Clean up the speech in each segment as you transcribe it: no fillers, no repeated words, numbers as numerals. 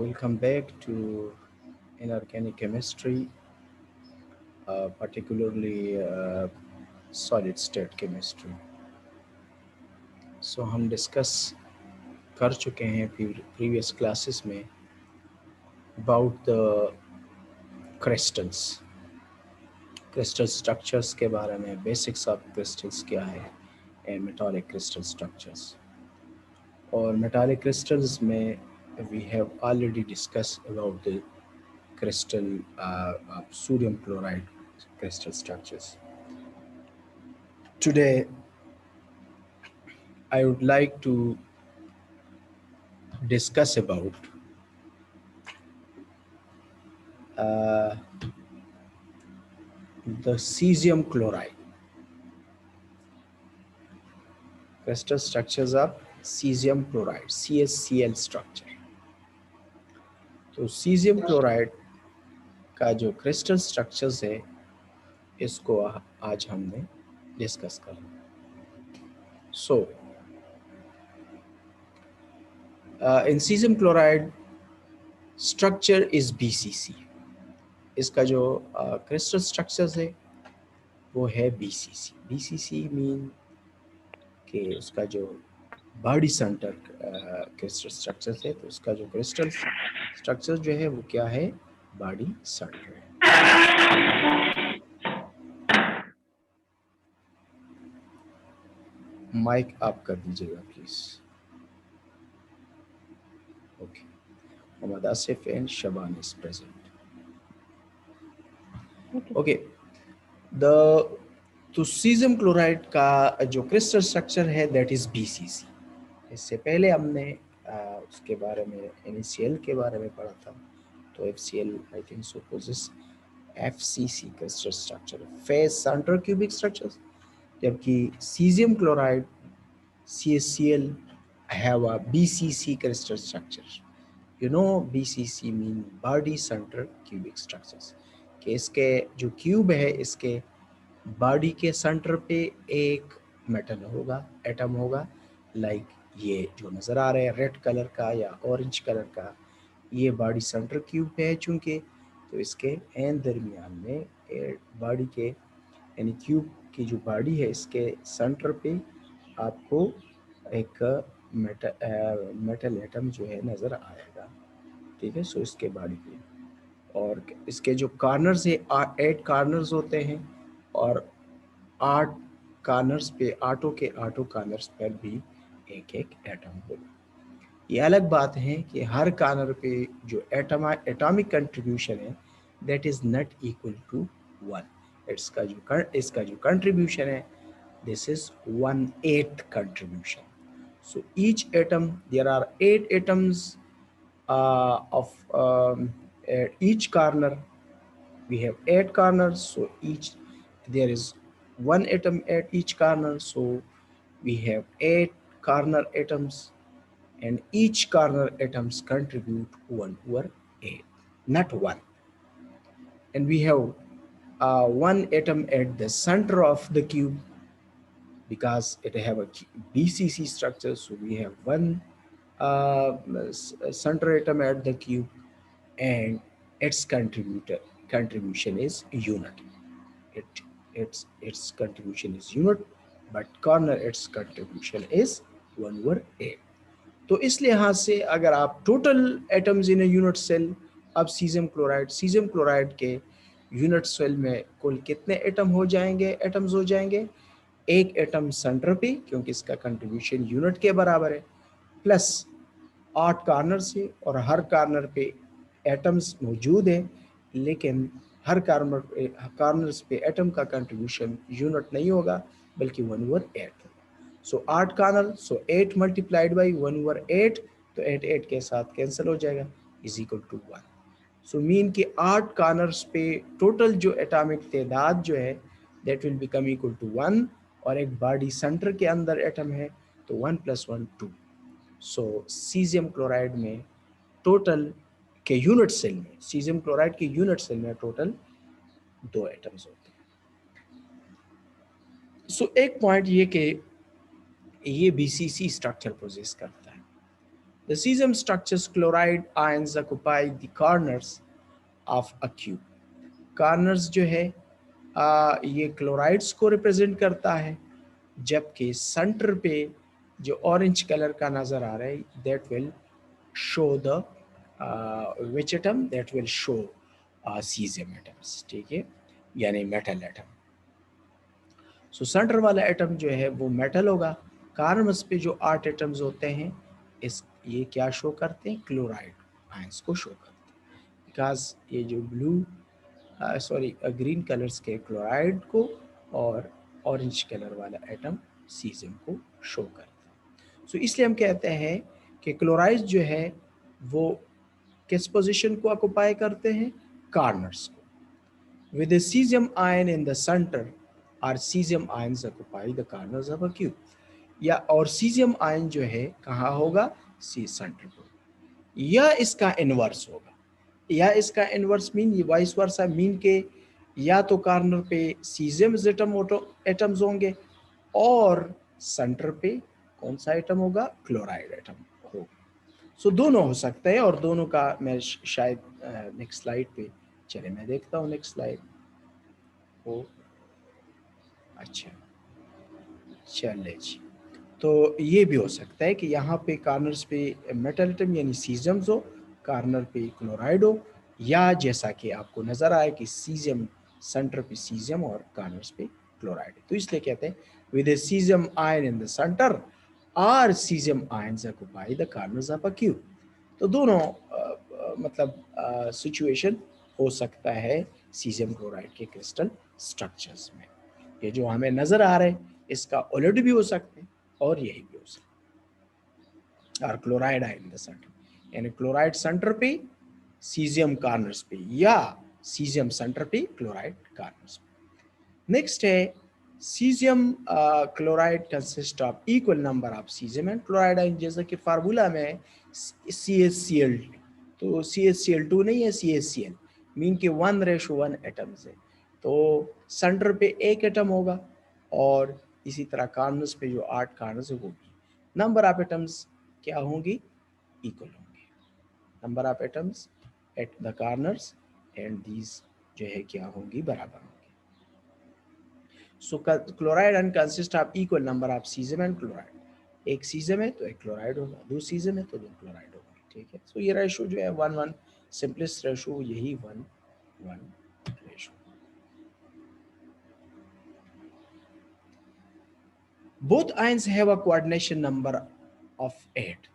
Welcome back to inorganic chemistry, particularly solid state chemistry. So हम discuss कर चुके हैं प्रीवियस क्लासेस में about the crystals, crystal structures के बारे में, बेसिक्स ऑफ क्रिस्टल्स क्या है एंड मेटालिक क्रिस्टल स्ट्रक्चर्स. और मेटालिक क्रिस्टल्स में we have already discussed about the crystal of sodium chloride crystal structures. Today I would like to discuss about uh, the cesium chloride crystal structures of cesium chloride CaCl structure. तो cesium chloride का जो crystal structures है इसको आज हमने discuss करना. सो in cesium chloride structure is BCC. इसका जो क्रिस्टल स्ट्रक्चर्स है वो है BCC. BCC मीन कि उसका जो बॉडी सेंटर क्रिस्टल स्ट्रक्चर्स है, तो उसका जो क्रिस्टल स्ट्रक्चर जो है वो क्या है, बॉडी सेंटर है. माइक आप कर दीजिएगा please. Okay, Mohammad Asif and Shaban is present. Okay, the तो सीजियम क्लोराइड का जो क्रिस्टल स्ट्रक्चर है दैट इज BCC. इससे पहले हमने उसके बारे में NaCl के बारे में पढ़ा था. तो FCl I think so possesses FCC crystal structure, face centre cubic structure, जबकि caesium chloride CaCl have a BCC crystal structure. You know BCC mean body center cubic structures. कि इसके जो क्यूब है इसके बॉडी के सेंटर पे एक metal होगा, एटम होगा, लाइक ये जो नज़र आ रहा है रेड कलर का या ऑरेंज कलर का, ये बॉडी सेंटर क्यूब पे है चूँकि, तो इसके एंड दरमियान में बॉडी के यानी क्यूब की जो बॉडी है इसके सेंटर पे आपको एक मेटल एटम जो है नज़र आएगा. ठीक है, सो इसके बॉडी पे और इसके जो कॉर्नर्स है 8 कॉर्नर्स होते हैं और 8 कॉर्नर्स पे आठों कॉर्नर्स पर भी एक एक एटम होगा. ये अलग बात है कि हर कॉर्नर पे जो एटॉमिक कंट्रीब्यूशन है that is not equal to 1. इसका जो कंट्रीब्यूशन है this is 1/8 contribution. So each atom, there are 8 atoms of each corner. We have 8 corners, so there is 1 atom at each corner, so we have 8 corner atoms, and each corner atoms contribute 1/8, not 1. And we have 1 atom at the center of the cube because it have a BCC structure, so we have 1 center atom at the cube, and its contribution is unit. Its contribution is unit, but corner its contribution is 1/8. तो इस लिहाज से अगर आप total atoms in unit cell, अब caesium chloride के unit cell में कुल कितने एटम हो जाएंगे, एटम्स हो जाएंगे, एक एटम सेंटर पे क्योंकि इसका कंट्रीब्यूशन यूनिट के बराबर है, प्लस 8 कॉर्नर से और हर कॉर्नर पे एटम्स मौजूद है, लेकिन हर कॉर्नर्स पे एटम का कंट्रीब्यूशन यूनिट नहीं होगा बल्कि 1/8. So 8 corner, so 8 multiplied by 1/8, तो 8 के साथ कैंसिल हो जाएगा, is equal to 1. So mean कि 8 कॉर्नर्स पे टोटल जो एटॉमिक तादाद जो है that will become equal to 1, और एक बॉडी सेंटर के अंदर एटम है तो 1 + 1 2. सो सीजियम क्लोराइड में टोटल के यूनिट सेल में, सीजियम क्लोराइड के यूनिट सेल में टोटल 2 एटम्स होते हैं. सो एक पॉइंट ये कि ये BCC स्ट्रक्चर पोजेस करता है. The cesium structures chloride ions occupy the corners of a cube. Corners जो है ये क्लोराइड्स को रिप्रेजेंट करता है, जबकि सेंटर पे जो ऑरेंज कलर का नजर आ रहा है that will show the which atom, that will show caesium atoms. ठीक है, यानी मेटल एटम. सो सेंटर वाला एटम जो है वो मेटल होगा. कार्बन्स पे जो 8 एटम्स होते हैं इस ये क्या शो करते हैं, क्लोराइड आयंस को शो करते हैं. बिकॉज ये जो ब्लू ग्रीन कलर्स के क्लोराइड को और ऑरेंज कलर वाला एटम सीजियम को शो करता है. सो इसलिए हम कहते हैं कि क्लोराइड जो है वो किस पोजीशन को ऑक्युपाई करते हैं, कार्नर्स को. With a cesium ion in the center, or cesium ions occupy the corners of a cube. या और cesium ion जो है कहाँ होगा, C सेंटर पर. या इसका इनवर्स होगा, या इसका इनवर्स मीन ये वाइस वर्सा मीन के या तो कार्नर पे cesium एटम्स होंगे और सेंटर पे कौन सा एटम होगा, क्लोराइड एटम होगा. सो दोनों हो सकते हैं और दोनों का मैं शायद नेक्स्ट स्लाइड पे, चले मैं देखता हूँ नेक्स्ट स्लाइड. ओ अच्छा, चले जी. तो ये भी हो सकता है कि यहाँ पे कार्नर्स पे मेटल एटम यानी सीजियम्स हो, कार्नर पे क्लोराइड हो, या जैसा कि आपको नजर आए कि सीजियम सेंटर पे सीजियम और कार्नर्स पे क्लोराइड. तो इसलिए कहते हैं with a caesium ion in the centre or caesium ions occupy the corners of a cube. तो दोनों मतलब सिचुएशन हो सकता है सीजियम क्लोराइड के क्रिस्टल स्ट्रक्चर्स में. ये जो हमें नजर आ रहे हैं इसका उलट भी हो सकते हैं और यही भी हो सकता है. और क्लोराइड आयन द सेंटर, यानी क्लोराइड सेंटर पे सीजियम कार्नर्स पे, या सीजियम सेंटर पे क्लोराइड कार्नर्स पे. नेक्स्ट है caesium chloride consist of equal number of caesium and chloride ion. जैसा कि फार्मूला में CaCl, तो CaCl2 नहीं है, CaCl मीन के 1:1 एटम्स है. तो सेंटर पे एक एटम होगा और इसी तरह कार्नर्स पे जो 8 कार्नर्स है वो भी. नंबर ऑफ एटम्स क्या होंगी, इक्वल होंगे. Number of atoms at the corners and these जो है क्या होंगी, बराबर होंगी. So chloride and consist of equal number of caesium and chloride. एक सीजियम है तो एक क्लोराइड होगा, दो सीजियम है तो दो क्लोराइड होगा. ठीक है, सो ये रेशो जो है 1:1, सिंपलेस्ट रेशो यही 1:1 ratio. Both ions have a coordination number of 8.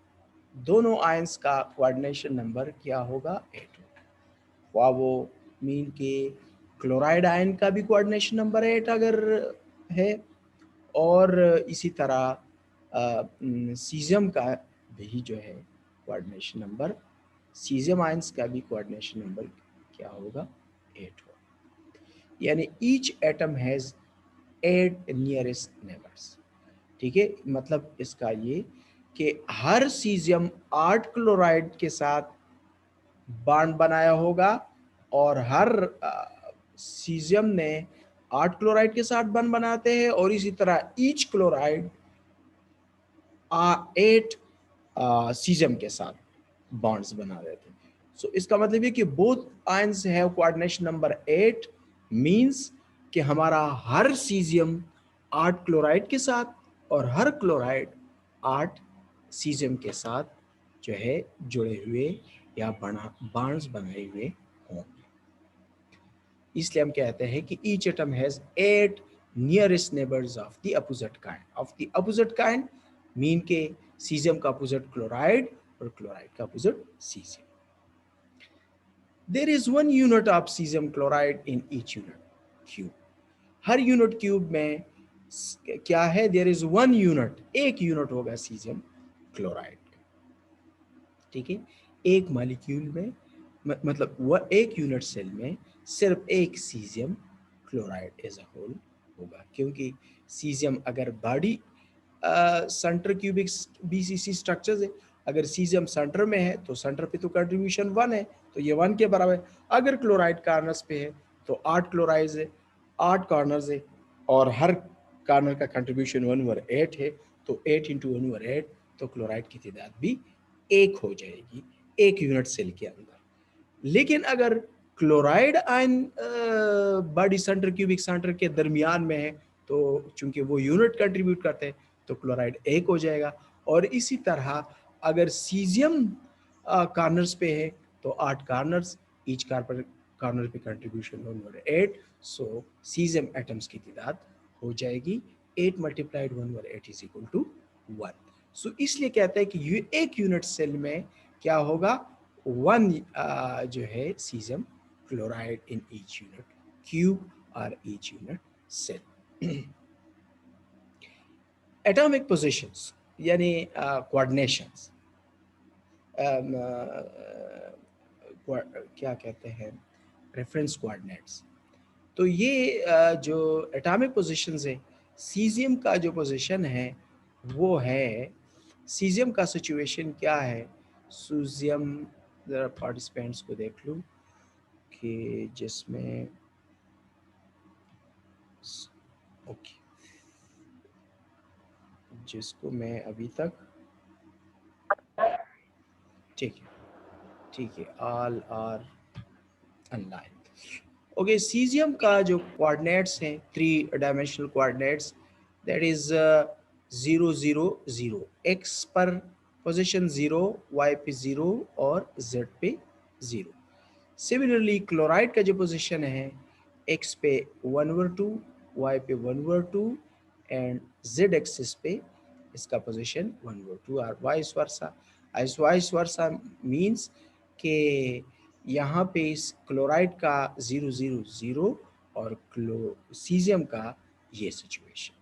दोनों आयंस का कोऑर्डिनेशन नंबर क्या होगा, 8 होगा. वाह, वो मीन के क्लोराइड आयन का भी कोऑर्डिनेशन नंबर 8 अगर है, और इसी तरह सीजियम का भी जो है कोऑर्डिनेशन नंबर, सीजियम आयंस का भी कोऑर्डिनेशन नंबर क्या होगा, 8 होगा. यानी each atom has 8 nearest neighbours. ठीक है, मतलब इसका ये कि हर सीजियम 8 क्लोराइड के साथ बॉन्ड बनाया होगा और हर सीजियम ने 8 क्लोराइड के साथ बॉन्ड बनाते हैं, और इसी तरह ईच क्लोराइड 8 सीजियम के साथ बॉन्ड्स बना देते हैं. सो इसका मतलब ये कि both ions have coordination number 8 means कि हमारा हर सीजियम 8 क्लोराइड के साथ और हर क्लोराइड 8 सीजियम के साथ जो है जुड़े हुए या बॉन्ड्स बनाए हुए होंगे. इसलिए हम कहते हैं कि each atom has 8 nearest neighbours of the opposite kind. Of the opposite kind mean के सीजियम का अपोजिट क्लोराइड और क्लोराइड का opposite caesium. There is one unit of cesium chloride in each unit cube. Her unit cube में क्या है, there is 1 unit, एक unit होगा caesium chloride. ठीक है, एक मॉलिक्यूल में मतलब वह एक यूनिट सेल में सिर्फ एक caesium chloride as a whole होगा. क्योंकि सीजियम अगर body centre cubic BCC structures है, अगर सीजियम सेंटर में है तो सेंटर पे तो कंट्रीब्यूशन 1 है, तो ये 1 के बराबर. अगर क्लोराइड कार्नर्स पे है तो 8 क्लोराइड है, 8 कॉर्नर्स है, और हर कार्नर का कंट्रीब्यूशन 1/8 है, तो 8 इंटू 1/8, तो क्लोराइड की तादाद भी 1 हो जाएगी एक यूनिट सेल के अंदर। लेकिन अगर chloride ion body centre cubic centre के दरमियान में है, तो चूंकि वो यूनिट कंट्रीब्यूट करते हैं, तो क्लोराइड 1 हो जाएगा। और इसी तरह अगर सीजियम कार्नर्स पे है, तो 8 कार्नर्स, ईच कार्नर पे कंट्रीब्यूशन 1/8, सो सीजियम एटम्स की तादाद हो जाएगी 8 मल्टीप्लाइड 1/8 इज इक्वल टू 1। सो इसलिए कहते हैं कि एक यूनिट सेल में क्या होगा, 1 जो है caesium chloride in each unit cube और each unit cell. Atomic positions यानी कोऑर्डिनेशंस, क्या कहते हैं, रेफरेंस कोऑर्डिनेट्स। तो ये जो एटॉमिक पोजीशंस है, सीजियम का जो पोजीशन है वो है, सीजियम का सिचुएशन क्या है, सीजियम, जरा पार्टिसिपेंट्स को देख लूँ कि जिसमें, ओके, जिसको मैं अभी तक, ठीक है, ठीक है, all are online. Okay, caesium का जो कोऑर्डिनेट्स हैं, 3 dimensional coordinates, that is 0 0 0, X पर पोजीशन 0, वाई पे 0 और जेड पे 0। सिमिलरली क्लोराइड का जो पोजीशन है, एक्स पे 1/2, वाई पे 1/2 एंड जेड एक्सिस पे इसका पोजीशन 1/2 और vice versa. Vice versa means के यहाँ पे इस क्लोराइड का 0 0 0 और सीजियम का ये सिचुएशन,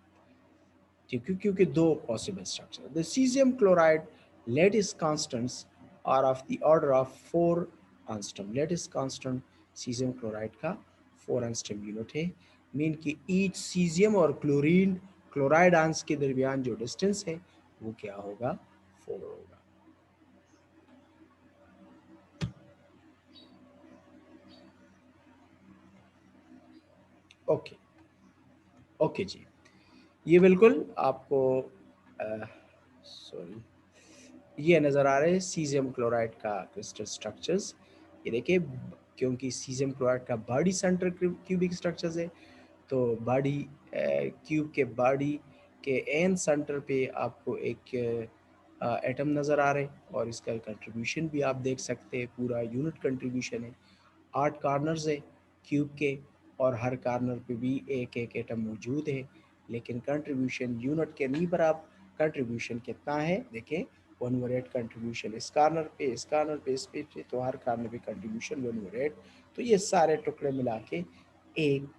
क्योंकि दो possible structure. The caesium chloride lattice constants are of the order of 4 angstrom. Lattice constant caesium chloride का 4 एंगस्ट्रॉम यूनिट है, मीन कि ईच सीजियम और क्लोरीन क्लोराइड आयंस के दरमियान जो डिस्टेंस है वो क्या होगा, 4 होगा। ओके, ओके जी, ये बिल्कुल आपको सॉरी, ये नज़र आ रहे हैं सीजियम क्लोराइड का क्रिस्टल स्ट्रक्चर्स। ये देखिए, क्योंकि सीजियम क्लोराइड का बॉडी सेंटर क्यूबिक स्ट्रक्चर्स है, तो बॉडी क्यूब के बॉडी के एन सेंटर पे आपको एक एटम नज़र आ रहे हैं, और इसका कंट्रीब्यूशन भी आप देख सकते हैं, पूरा यूनिट कंट्रीब्यूशन है। 8 कार्नर्स है क्यूब के, और हर कार्नर पे भी एक एक एटम मौजूद है, लेकिन कंट्रीब्यूशन यूनिट के नहीं बराबर। कंट्रीब्यूशन कितना है देखें, 1/8 कंट्रीब्यूशन इस कार्नर पे, इस कार्नर पे, इस पे, तो हर कार्नर पे कंट्रीब्यूशन 1/8। तो ये सारे टुकड़े मिला के एक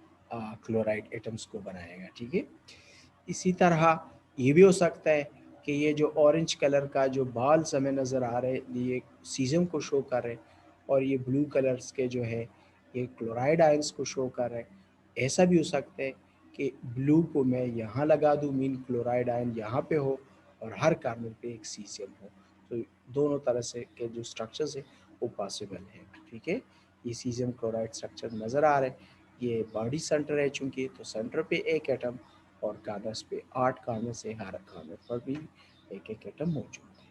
क्लोराइड एटम्स को बनाएगा, ठीक है। इसी तरह ये भी हो सकता है कि ये जो ऑरेंज कलर का जो बाल हमें नज़र आ रहे हैं, ये सीजियम को शो कर रहे हैं, और ये ब्लू कलर्स के जो है ये क्लोराइड आयंस को शो कर रहे हैं। ऐसा भी हो सकता है कि ब्लू को मैं यहाँ लगा दूँ, मीन क्लोराइड आयन यहाँ पे हो और हर कार्बन पे एक सीजियम हो। तो दोनों तरह से के जो स्ट्रक्चर्स है वो पॉसिबल है, ठीक है। ये सीजियम क्लोराइड स्ट्रक्चर नज़र आ रहा है, ये बॉडी सेंटर है चूँकि, तो सेंटर पे एक एटम और कार्नर्स पे 8 कार्नर से हर कार्नर पर भी एक एक एटम मौजूद है,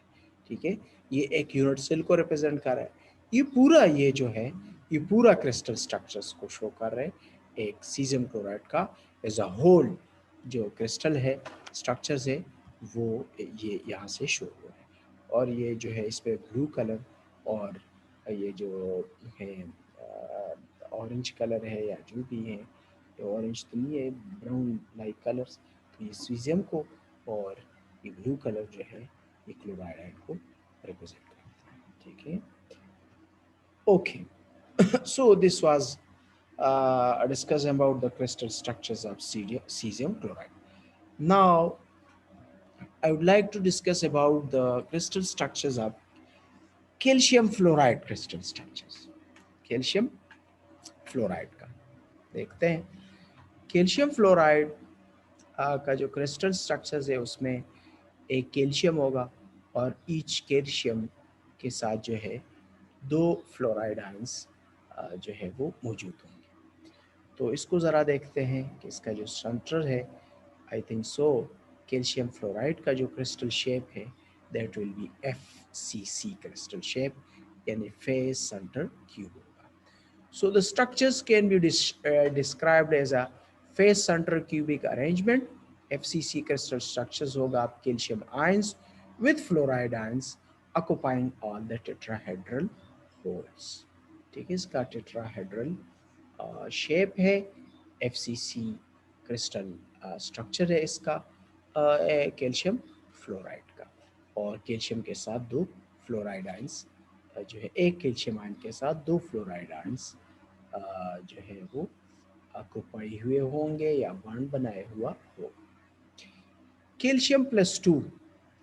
ठीक है। ये एक यूनिट सेल को रिप्रेजेंट कर रहा है। ये पूरा ये जो है, ये पूरा क्रिस्टल स्ट्रक्चर्स को शो कर रहे हैं एक सीजियम क्लोराइड का एज अ होल। जो क्रिस्टल है, स्ट्रक्चर्स है, वो ये यहाँ से शो हो रहा है। और ये जो है इस पर ब्लू कलर और ये जो है ऑरेंज कलर है या जो भी है, ऑरेंज तो नहीं है, ब्राउन लाइक कलर्स, तो ये सीजियम को, और ये ब्लू कलर जो है ये क्लोराइड आयन को रिप्रेजेंट करता है, ठीक है। Okay, so this was a discussion about the crystal structures of cesium chloride. Now I would like to discuss about the crystal structures of calcium fluoride crystal structures. Calcium fluoride का देखते हैं। Calcium fluoride का जो crystal structures है उसमें एक calcium होगा, और ईच कैल्शियम के साथ जो है 2 फ्लोराइड आयंस जो है वो मौजूद होंगे। तो इसको ज़रा देखते हैं कि इसका जो सेंटर है, आई थिंक सो कैल्शियम फ्लोराइड का जो क्रिस्टल शेप है that will be FCC crystal shape, यानी फेस सेंटर क्यूब होगा. So the structures can be described as a face center cubic arrangement. FCC crystal structures होगा आप calcium ions with fluoride ions occupying all the tetrahedral holes. ठीक है, इसका tetrahedral shape है. FCC crystal structure है इसका calcium fluoride का, और कैल्शियम के साथ दो फ्लोराइड आयंस जो है, एक कैल्शियम आयन के साथ दो फ्लोराइड आयंस जो है वो ऑक्युपाई हुए होंगे या बॉन्ड बनाए हुआ हो. Calcium +2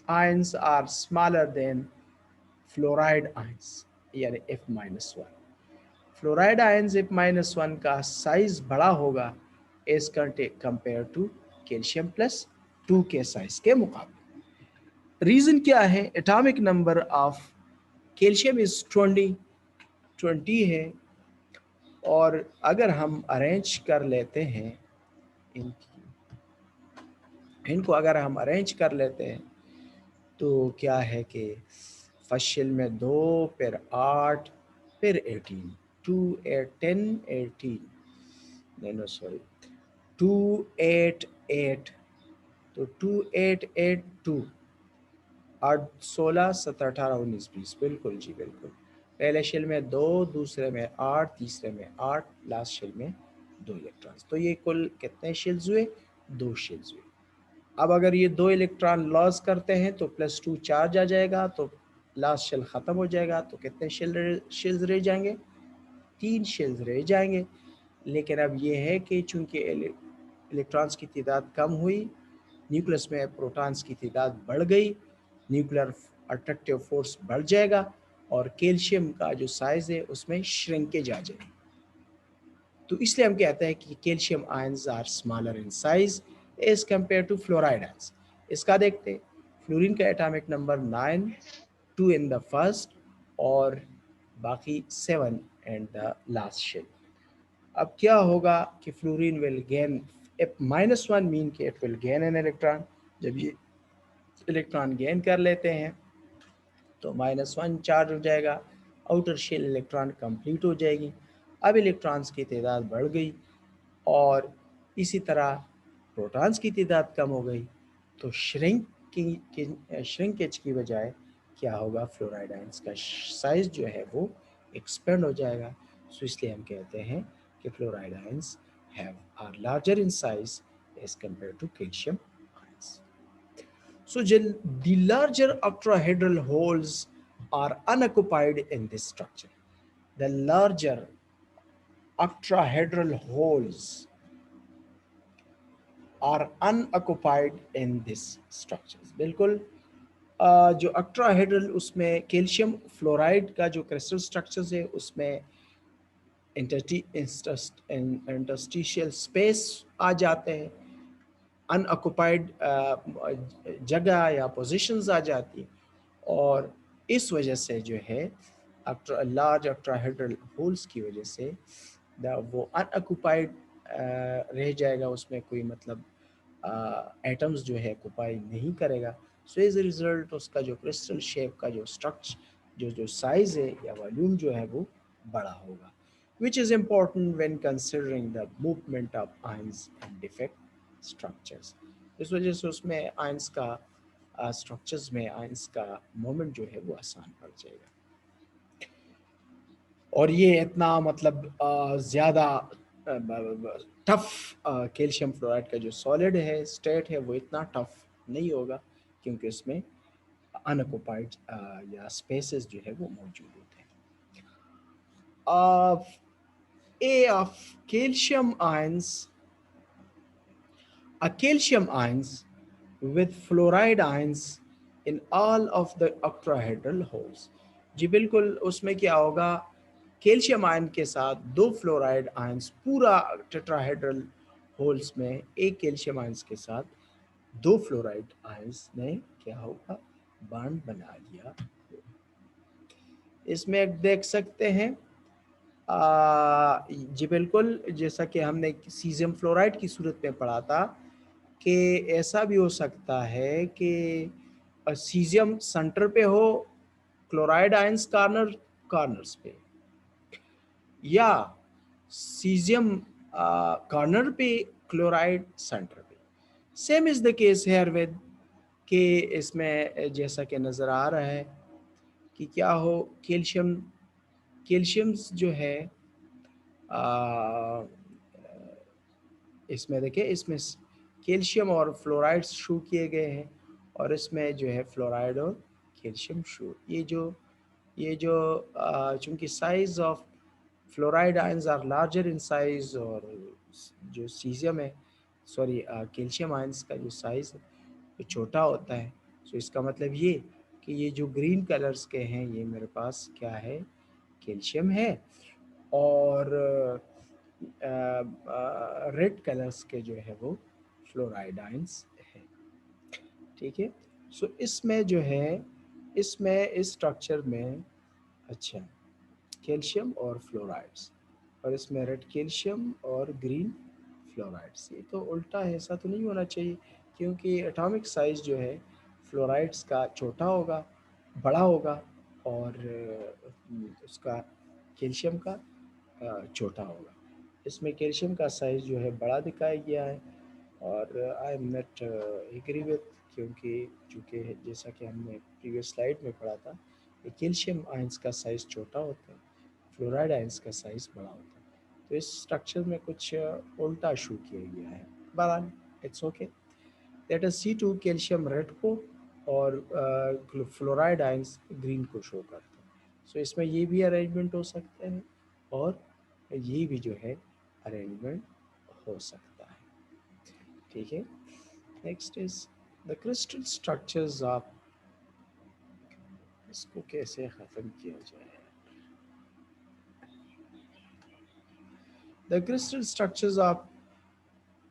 ions are smaller than fluoride ions, यानी F-1. फ्लोराइड आयंस F-1 का साइज बड़ा होगा एज कंपेयर टू कैल्शियम +2 के साइज के मुकाबले. रीजन क्या है? Atomic number of calcium is 20 है, और अगर हम अरेंज कर लेते हैं इनको अगर हम अरेंज कर लेते हैं तो क्या है कि फर्स्ट शेल में 2, फिर 8, फिर 18, 2 8 10 18, नहीं सॉरी 2 8 8, तो 2 8 8 2 8 16 17 18 19 20, बिल्कुल जी बिल्कुल. पहले शेल में 2, दूसरे में 8, तीसरे में 8, लास्ट शेल में 2 इलेक्ट्रॉन्स. तो ये कुल कितने शेल्स हुए? 2 शेल्स हुए. अब अगर ये 2 इलेक्ट्रॉन लॉस करते हैं तो +2 चार्ज आ जाएगा, तो लास्ट शेल ख़त्म हो जाएगा. तो कितने शेल्स रह जाएंगे? 3 शेल्स रह जाएंगे. लेकिन अब ये है कि चूंकि इलेक्ट्रॉन्स की तादाद कम हुई, न्यूक्लियस में प्रोटॉन्स की तादाद बढ़ गई, न्यूक्लियर अट्रैक्टिव फोर्स बढ़ जाएगा, और कैल्शियम का जो साइज है उसमें श्रिंकेज आ जाएगी. तो इसलिए हम कहते हैं कि calcium ions are smaller in size as compared to fluoride ions. इसका देखते हैं. फ्लोरीन का atomic number 9, 2 in the first, और बाकी 7 एंड द लास्ट शेल. अब क्या होगा कि fluorine will gain F-1 mean कि it will gain an electron. जब ये इलेक्ट्रॉन गेन कर लेते हैं तो -1 चार्ज हो जाएगा, आउटर शेल इलेक्ट्रॉन कंप्लीट हो जाएगी. अब इलेक्ट्रॉन्स की तादाद बढ़ गई, और इसी तरह प्रोटॉन्स की तादाद कम हो गई, तो श्रिंकेज की बजाय क्या होगा? फ्लोराइड आयंस का साइज जो है वो एक्सपेंड हो जाएगा. सो इसलिए हम कहते हैं कि fluoride ions are larger in size as compared to calcium ions. So the larger octahedral holes are unoccupied in this structure. The larger octahedral holes are unoccupied in this structures. बिल्कुल जो octahedral उसमें calcium fluoride का जो crystal structures है उसमें interstitial space आ जाते हैं, unoccupied जगह या पोजीशंस आ जाती, और इस वजह से जो है लार्ज ऑक्टाहेड्रल होल्स की वजह से वो अनऑक्युपाइड रह जाएगा, उसमें कोई मतलब एटम्स जो है ऑक्युपाई नहीं करेगा. सो एज ए रिजल्ट उसका जो क्रिस्टल शेप का जो स्ट्रक्चर जो साइज है या वॉल्यूम जो है वो बड़ा होगा, which is important when considering the movement of ions and defect structures. इस वजह से उसमें आयंस का स्ट्रक्चर्स में आयंस का मोमेंट जो है वो आसान पड़ जाएगा. और ये इतना मतलब ज़्यादा टफ कैल्शियम फ्लोराइड का जो सॉलिड है स्टेट है वो इतना टफ नहीं होगा, क्योंकि उसमें अनऑक्युपाइड या स्पेसेस जो है वो मौजूद होते हैं. A of calcium ions, a calcium ions with fluoride ions in all of the octahedral holes. जी बिल्कुल, उसमें क्या होगा? कैल्शियम आयन के साथ 2 फ्लोराइड आयंस पूरा टेट्राहेड्रल होल्स में, एक कैल्शियम आयंस के साथ 2 फ्लोराइड आयंस ने क्या होगा? बॉन्ड बना लिया. इसमें देख सकते हैं जी बिल्कुल, जैसा कि हमने सीजियम फ्लोराइड की सूरत में पढ़ा था कि ऐसा भी हो सकता है कि सीजियम सेंटर पे हो, क्लोराइड आयंस कॉर्नर्स पे, या सीजियम कॉर्नर पे, क्लोराइड सेंटर पे। Same is the case here with कि इसमें जैसा कि नज़र आ रहा है कि क्या हो, कैल्शियम जो है आ, इसमें देखिए, इसमें कैल्शियम और फ्लोराइड शो किए गए हैं, और इसमें जो है फ्लोराइड और कैल्शियम शो, ये जो चूंकि size of fluoride ions are larger in size, और जो सीजियम है, सॉरी कैल्शियम आयंस का जो साइज है वो छोटा होता है। सो इसका मतलब ये कि ये जो ग्रीन कलर्स के हैं ये मेरे पास क्या है, कैल्शियम है, और रेड कलर्स के जो है वो फ्लोराइड आयंस है। ठीक है। सो इसमें जो है, इसमें इस स्ट्रक्चर में, अच्छा, कैल्शियम और फ्लोराइड्स, और इसमें रेड कैल्शियम और ग्रीन फ्लोराइड्स। ये तो उल्टा है, ऐसा तो नहीं होना चाहिए, क्योंकि एटॉमिक साइज जो है फ्लोराइड्स का छोटा होगा, बड़ा होगा, और उसका कैल्शियम का छोटा होगा। इसमें कैल्शियम का साइज जो है बड़ा दिखाया गया है, और I am not agree with, क्योंकि चूँकि जैसा कि हमने प्रीवियस स्लाइड में पढ़ा था कि कैल्शियम आयंस का साइज़ छोटा होता है, फ्लोराइड आयंस का साइज़ बड़ा होता है। तो इस स्ट्रक्चर में कुछ उल्टा शो किया गया है, बहरहाल it's okay. That is C2 calcium red को, और फ्लोराइड आयंस ग्रीन को शो करते हैं। सो इसमें ये भी अरेंजमेंट हो सकते हैं, और ये भी जो है अरेंजमेंट हो सकता है। ठीक है। Next is the crystal structures of, इसको कैसे ख़त्म किया जाए, the crystal structures of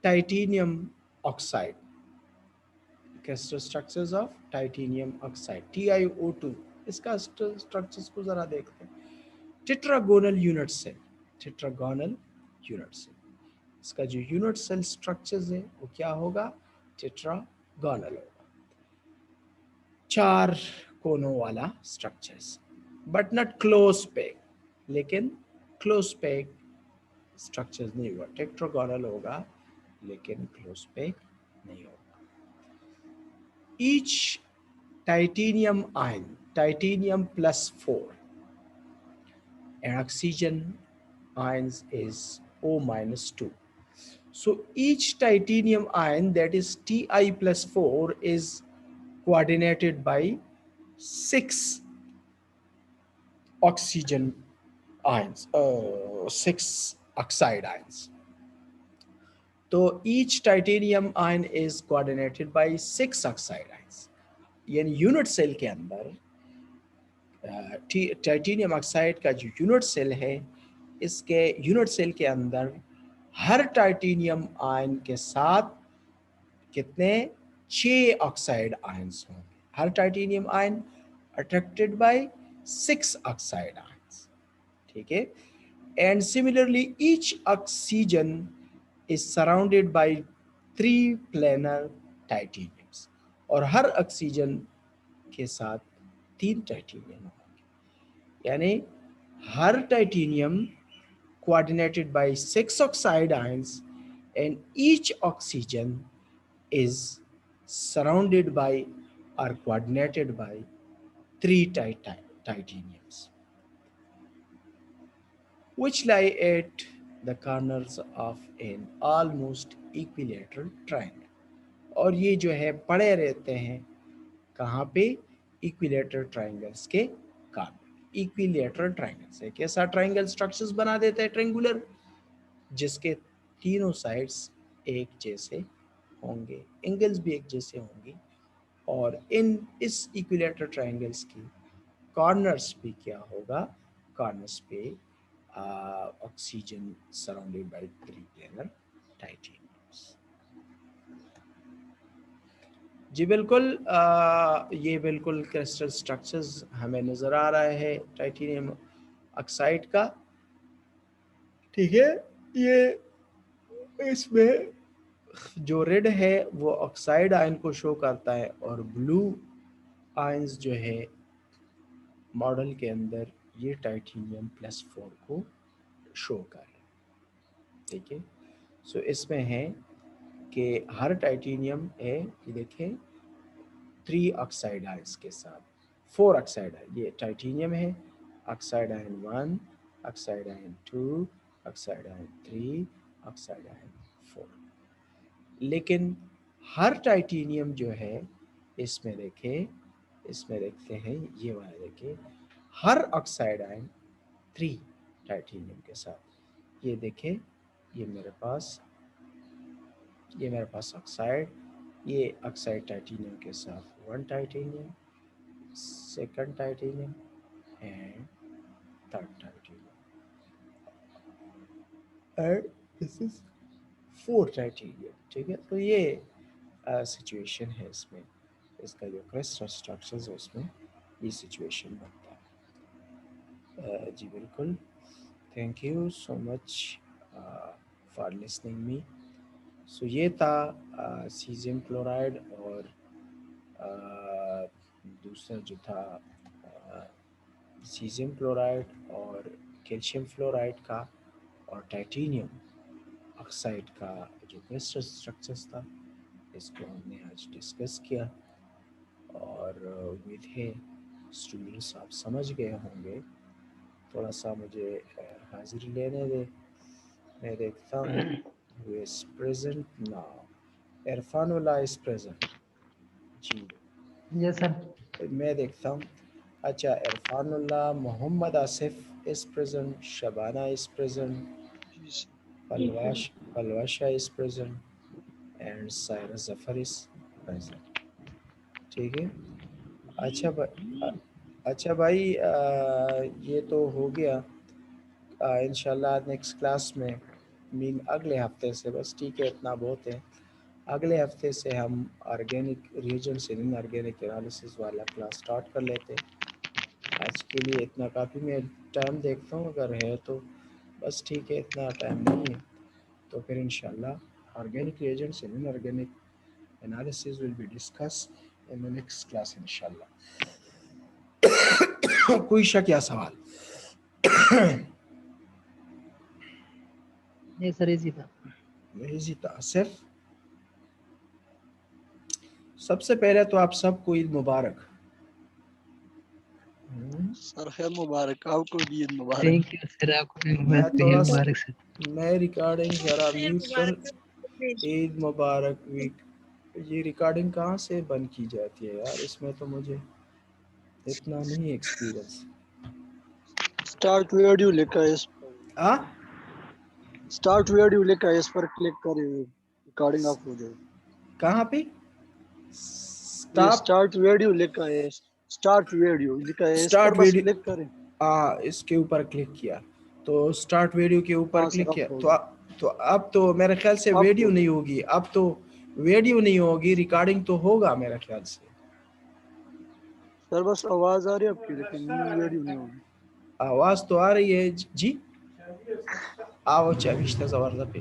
titanium oxide, crystal structures of titanium oxide TiO2। इसका स्ट्रक्चर्स को ज़रा देखते हैं। Tetragonal unit cell, tetragonal unit cell, इसका जो यूनिट सेल स्ट्रक्चर्स है वो क्या होगा, टेट्रागोनल होगा, 4 कोनों वाला structures, but not close pack, लेकिन क्लोज पैक स्ट्रक्चर्स नहीं होगा, टेट्रागोनल होगा लेकिन क्लोज पैक नहीं होगा। Each titanium ion, titanium +4, and oxygen ions is O-2. So each titanium ion, that is Ti+4, is coordinated by 6 oxygen ions, 6 oxide ions. तो each titanium ion is coordinated by 6 oxide ions, यानी unit cell के अंदर titanium oxide का जो unit cell है, इसके unit cell के अंदर हर टाइटेनियम आयन के साथ कितने, 6 ऑक्साइड आयंस होंगे। हर titanium ion attracted by 6 oxide ions. ठीक है। And similarly each oxygen is surrounded by 3 planar titaniums, और हर ऑक्सीजन के साथ 3 टाइटेनियम होंगे, यानी हर titanium coordinated by 6 oxide ions, and each oxygen is surrounded by or coordinated by 3 titaniums, which lie at the corners of an almost equilateral triangle. और ये जो है पड़े रहते हैं कहाँ पे, इक्विलेटरल ट्राइंगल्स के कॉर्नर। इक्विलेटरल ट्राइंगल्स एक ऐसा ट्राइंगल स्ट्रक्चर्स बना देता है ट्रायंगुलर, जिसके तीनों साइड्स एक जैसे होंगे, एंगल्स भी एक जैसे होंगी, और इस इक्विलेटरल ट्रायंगल्स की कॉर्नर्स पे क्या होगा, कॉर्नर्स पे ऑक्सीजन सराउंडेड बाय 3 प्लेनर टाइटेनियम्स। जी बिल्कुल, ये बिल्कुल क्रिस्टल स्ट्रक्चर्स हमें नज़र आ रहा है टाइटेनियम ऑक्साइड का। ठीक है। ये इसमें जो रेड है वो ऑक्साइड आयन को शो करता है और ब्लू आयंस जो है मॉडल के अंदर ये टाइटेनियम +4 को शो कर रहे हैं। ठीक है, सो इसमें है कि हर टाइटेनियम है, ये देखें 3 ऑक्साइड आयंस के साथ 4 ऑक्साइड आयन, ये टाइटेनियम है, oxide ion 1, oxide ion 2, oxide ion 3, oxide ion 4। लेकिन हर टाइटेनियम जो है इसमें देखें, इसमें देखते हैं ये वाला देखें, हर ऑक्साइड आयन 3 टाइटेनियम के साथ, ये देखें ये मेरे पास ऑक्साइड, ये ऑक्साइड टाइटेनियम के साथ 1 titanium, second titanium and third titanium, and this is 4 titanium. ठीक है, तो ये सिचुएशन है इसमें, इसका जो क्रिस्टल स्ट्रक्चर्स है उसमें ये सिचुएशन बनता है। जी बिल्कुल, thank you so much for listening me. So ये था सीजियम क्लोराइड और दूसरा जो था सीजियम क्लोराइड और कैल्शियम फ्लोराइड का और टाइटेनियम ऑक्साइड का जो क्रिस्टल स्ट्रक्चर्स था, इसको हमने आज डिस्कस किया और उम्मीद है स्टूडेंट्स आप समझ गए होंगे। थोड़ा सा मुझे हाजिरी लेने दे, मैं देखता हूँ who is present now. Irfanullah is present। जी यस सर। मैं देखता हूँ। अच्छा, Irfanullah, Mohammad Asif is present, Shabana is present, पलवाशा is present and Saira Zafar is present। ठीक है, अच्छा भाई, अच्छा भाई ये तो हो गया। इंशाल्लाह नेक्स्ट क्लास में मीन अगले हफ्ते से, बस ठीक है इतना बहुत है, अगले हफ्ते से हम organic reagents in organic analysis वाला क्लास स्टार्ट कर लेते हैं। आज के लिए इतना काफ़ी, मैं टाइम देखता हूँ अगर है तो, बस ठीक है इतना टाइम नहीं है तो फिर इंशाल्लाह organic reagents in organic analysis will be discuss in the next class इंशाल्लाह। कोई शक या सवाल? नहीं सर, इजी था। इजी था सिर्फ। सबसे पहले तो आप सबको ईद मुबारक। सर खैर मुबारक, आपको भी ईद मुबारक। थैंक यू सर, आपको भी मैं थोड़ा मुबारक सर। मैं रिकॉर्डिंग जरा म्यूट कर। ईद मुबारक वीक, ये रिकॉर्डिंग कहाँ से बंद की जाती है यार, इसमें तो मुझे इतना नहीं एक्सपीरियंस। स्टार्ट वीडियो लिखा है इस पर, हाँ, स्टार्ट वीडियो लिखा है, इस पर क्लिक करें रिकॉर्डिंग ऑफ हो जाए। कहाँ पे ये स्टॉप? स्टार्ट वीडियो लिखा है, स्टार्ट वीडियो लिखा है, इस पर स्टार्ट बस वीडियो, क्लिक करें। इसके ऊपर क्लिक किया तो स्टार्ट वीडियो के ऊपर हाँ सर, क्लिक अब किया हो तो गया। तो अब तो मेरे ख्याल से अब वीडियो तो नहीं होगी, अब तो वीडियो नहीं होगी, रिकॉर्डिंग तो होगा मेरे ख्याल से। सर बस आवाज आ रही है आपकी, लेकिन वीडियो नहीं होगी। आवाज तो आ रही है जी। आओ चाविश्ता जबरदस्त पे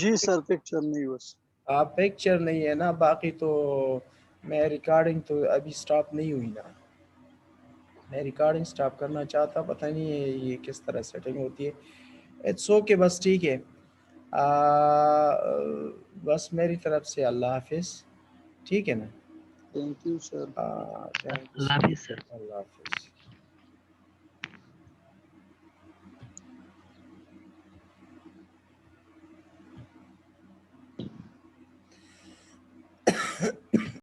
जी सर, पिक्चर नहीं बस। पिक्चर नहीं है ना, बाकी तो मैं रिकॉर्डिंग तो अभी स्टॉप नहीं हुई ना, मैं रिकॉर्डिंग स्टॉप करना चाहता, पता नहीं है ये किस तरह सेटिंग होती है। इट्स ओके, बस ठीक है। बस मेरी तरफ से अल्लाह हाफिज़, ठीक है ना? Thank you sir. Thank you अल्लाह सो हाफिज़ मच, सर। अल्लाह हाफिज़।